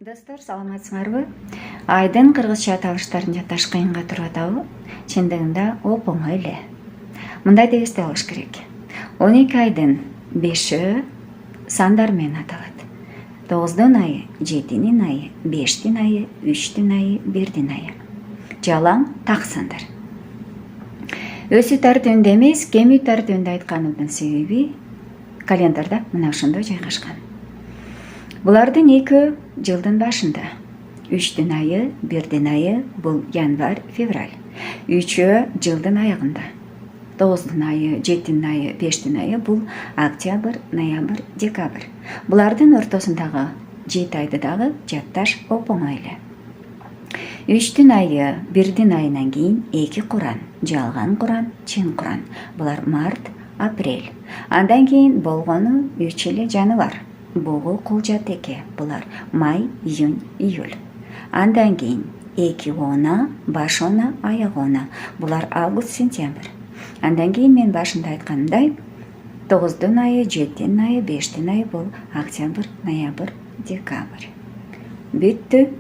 Достор саламатсыңарбы? Айдын кыргызча табыштарын жаташкыйынга турат чындыгында оп-оңой эле. Мындай деп эсте алыш керек. 12 айдын 5-өө сандар менен аталат. 9-дун айы, 7-нин айы, 5-тин айы, 3-түн айы, 1-дин айы. Жалаң так сандар. Өсү тартүүндө эмес, кемүү тартүүндө айтканымдын себеби календарда мына ошондой жайгашкан. Булардын экөө жылдын башында. 3-түн айы, 1-дин айы бул январь, февраль. 3-өө жылдын аягында. 9-дун айы, 7-дин айы, 5-тин айы бул октябрь, ноябрь, декабрь. Булардын ортосундагы 7 айды дагы жатташ оп-оңой эле. 3-түн айы, 1-дин айынан кийин 2 Куран, жалган Куран, чын Куран. Булар март, апрель. Андан кийин болгону 3 эле жаныбар. Бугу кулжа теке. Булар май, июнь, июль. Андан кийин 2 она, баш она, аяк она. Булар август, сентябрь. Андан кийин мен башында айтканымдай 9-дун айы, 7-дин айы, 5-тин айы бул октябрь, ноябрь, декабрь. Бүттү.